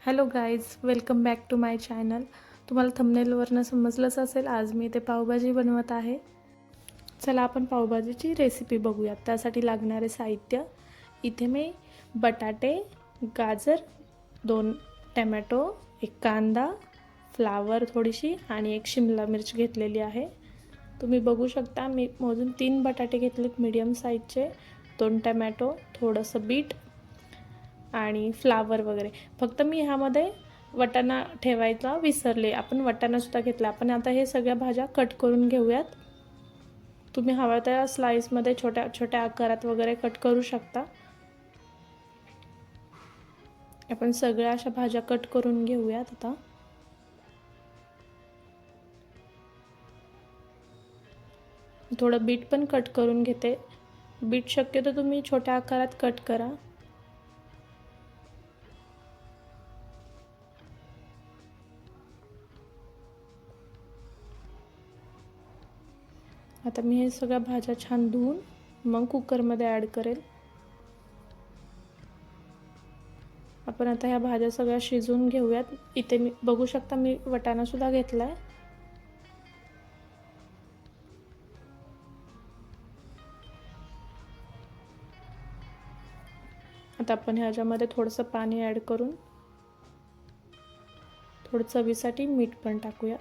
Hello guys, welcome back to my channel. तुम्हाला थंबनेलवरनं समजलंच असेल, आज मी इथे पावभाजी बनवत आहे. चला आपण पावभाजीची रेसिपी बघूयात. त्यासाठी लागणारे साहित्य: इथे मी बटाटे, गाजर, 2 टमॅटो, 1 कांदा, फ्लावर थोडीशी आणि 1 शिमला मिरच घेतलेली आहे. तुम्ही बघू शकता, मी मोजून 3 बटाटे घेतलेत मीडियम साईजचे, 2 टमॅटो, थोडंसं बीट आणि फ्लावर वगैरे. फक्त मी ह्यामध्ये वाटाणा ठेवायचा विसरले. आपण वाटाणासुद्धा घेतला. आपण आता हे सगळ्या भाज्या कट करून घेऊयात. तुम्ही हव्या त्या स्लाइसमध्ये छोट्या छोट्या आकारात वगैरे कट करू शकता. आपण सगळ्या अशा भाज्या कट करून घेऊयात. आता थोडं बीट पण कट करून घेते. बीट शक्यतो तुम्ही छोट्या आकारात कट करा. आता मी हे सगळ्या भाज्या छान धुवून मग कुकरमध्ये ॲड करेल. आपण आता ह्या भाज्या सगळ्या शिजवून घेऊयात. इथे मी बघू शकता, मी वाटाणासुद्धा घेतला आहे. आता आपण ह्याच्यामध्ये थोडंसं पाणी ॲड करून थोडं चवीसाठी मीठ पण टाकूया.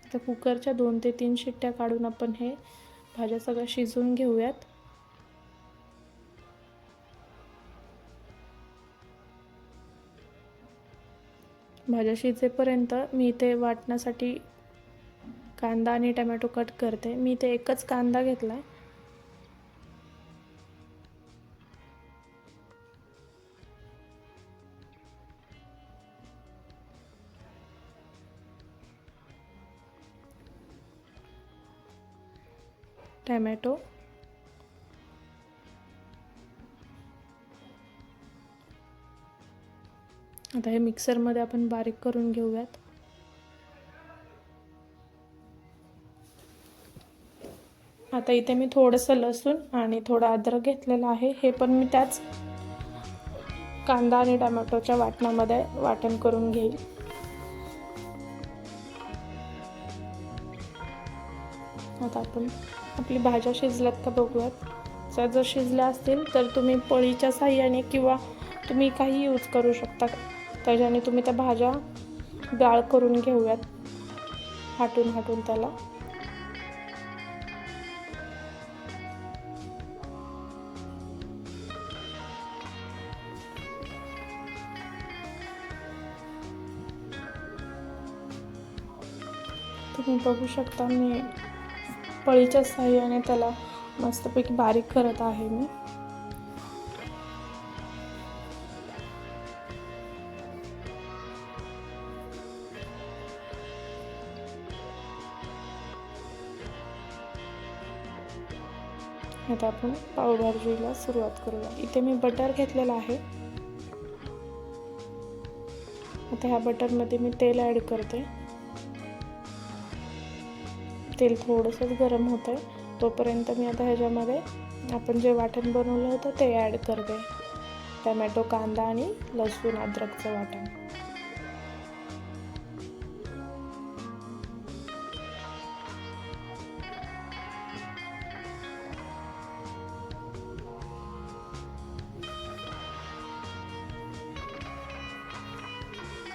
आता कुकरच्या 2 ते 3 शिट्ट्या काढून आपण हे भाज्या सगळ्या शिजवून घेऊयात. भाज्या शिजेपर्यंत मी इथे वाटण्यासाठी कांदा आणि टमॅटो कट करते. मी इथे एकच कांदा घेतला आहे. टमॅटो, आता हे मिक्सरमध्ये आपण बारीक करून घेऊयात. आता इथे मी थोडंसं लसूण आणि थोडा अद्रक घेतलेला आहे. हे पण मी त्याच कांदा आणि टमॅटोच्या वाटणामध्ये वाटण करून घेईल. आता आपण आपली भाज्या शिजल्यात का बघूयात. जर शिजल्या असतील तर तुम्ही पळीच्या साहाय्याने किंवा तुम्ही काही यूज करू शकता. त्याच्याने तुम्ही त्या भाज्या गाळ करून घेऊयात, हाटून त्याला. तुम्ही बघू शकता, मी पळीच्या साहाय्याने त्याला मस्तपैकी बारीक करत आहे मी. आता आपण पावभाजीला सुरुवात करूया. इथे मी बटर घेतलेला आहे. आता ह्या बटरमध्ये मी तेल ॲड करते. तेल थोडंसंच गरम होतं आहे. तोपर्यंत मी आता ह्याच्यामध्ये आपण जे वाटण बनवलं होतं ते ॲड करते. टमॅटो, कांदा आणि लसूण अद्रकचं वाटण.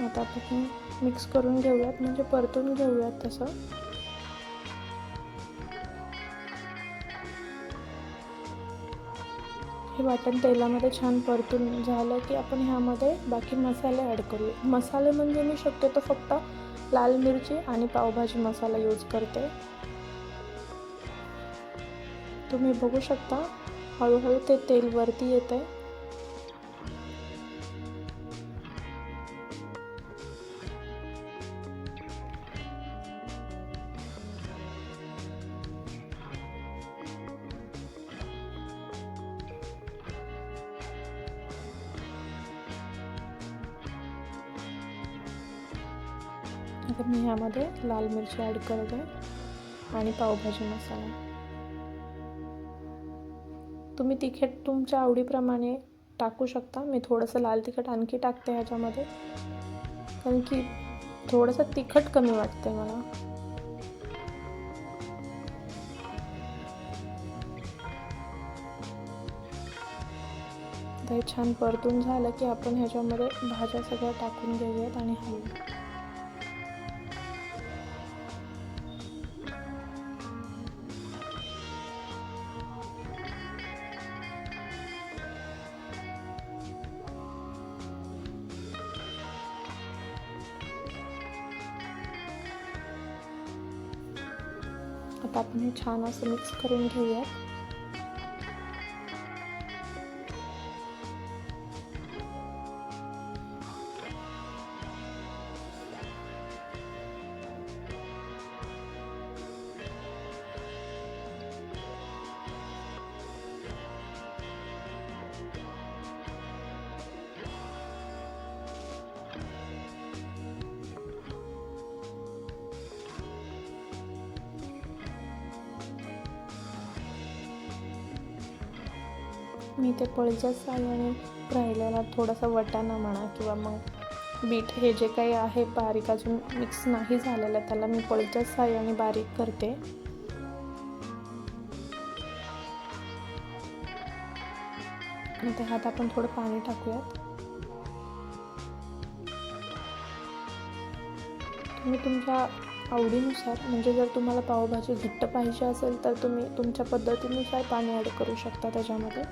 आता आपण मिक्स करून घेऊयात, म्हणजे परतून घेऊयात तसं. हे वाटण तेलामध्ये छान परतून झालं की आपण ह्यामध्ये बाकी मसाले ॲड करूया. मसाले म्हणजे मी शक्यतो फक्त लाल मिरची आणि पावभाजी मसाला यूज करते. तुम्ही बघू शकता, हळूहळू ते तेल वरती येतंय. आता मी ह्यामध्ये लाल मिरची ॲड करते आणि पावभाजी मसाला. तुम्ही तिखट तुमच्या आवडीप्रमाणे टाकू शकता. मी थोडंसं लाल तिखट आणखी टाकते ह्याच्यामध्ये, कारण की थोडंसं तिखट कमी वाटते मला. हे छान परतून झालं की आपण ह्याच्यामध्ये भाज्या सगळ्या टाकून घेऊयात आणि हलवू. आता आपण हे छान असं मिक्स करून घेऊयात. मी ते पळीच्या साहाय्याने राहिलेला थोडासा वटाणा म्हणा किंवा मग बीट हे जे काही आहे बारीक अजून मिक्स नाही झालेलं, त्याला मी पळीच्या साहाय्याने बारीक करते. आणि त्या ह्यात आपण थोडं पाणी टाकूयात. तुम्ही तुमच्या आवडीनुसार, म्हणजे जर तुम्हाला पावभाजी घट्ट पाहिजे असेल तर तुम्ही तुमच्या पद्धतीनुसार पाणी ॲड करू शकता त्याच्यामध्ये.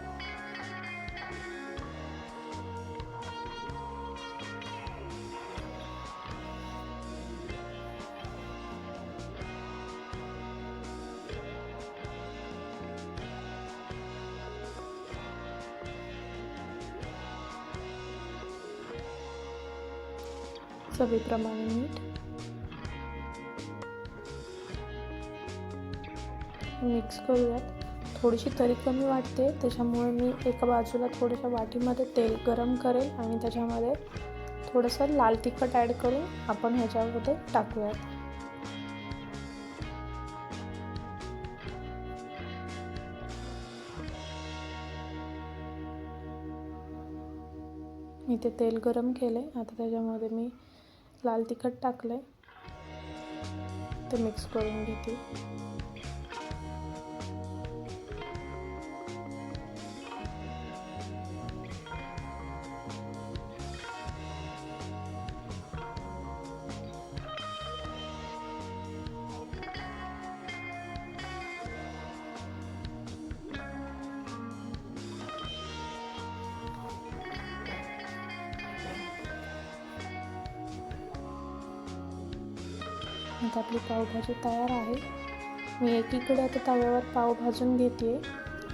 चवीप्रमाणे मीठ. मिक्स करूयात. थोडीशी तरी कमी वाटते, त्याच्यामुळे मी एका बाजूला थोड्याशा वाटीमध्ये तेल गरम करेल आणि त्याच्यामध्ये थोडंसं लाल तिखट ॲड करून आपण ह्याच्यामध्ये टाकूयात. मी ते तेल गरम केले. आता त्याच्यामध्ये मी लाल तिखट टाकले, ते मिक्स करून घेते. आता आपली पावभाजी तयार आहे. मी एकीकडे आता तव्यावर पाव भाजून घेते,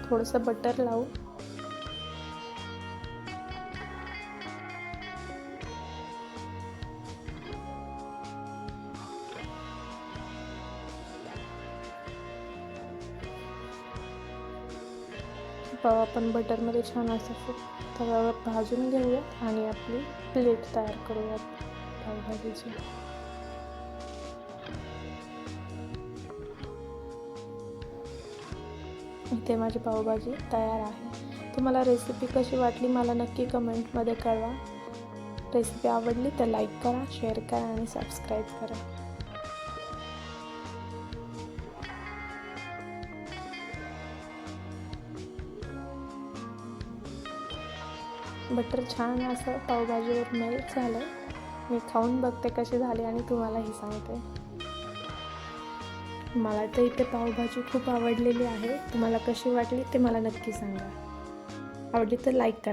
थोडंसं बटर लावून. पाव आपण बटरमध्ये छान असं तव्यावर भाजून घेऊयात आणि आपली प्लेट तयार करूयात पावभाजीची. इथे माझी पावभाजी तयार आहे. तुम्हाला रेसिपी कशी वाटली मला नक्की कमेंटमध्ये कळवा. रेसिपी आवडली तर लाईक करा, शेअर करा आणि सबस्क्राईब करा. बटर छान असं पावभाजीवर मेल्ट झालं. मी खाऊन बघते कशी झाली आणि तुम्हालाही सांगते. मला तर इथे पावभाजी खूप आवडलेली आहे. तुम्हाला कशी वाटली ते मला नक्की सांगा. आवडली तर लाईक करा.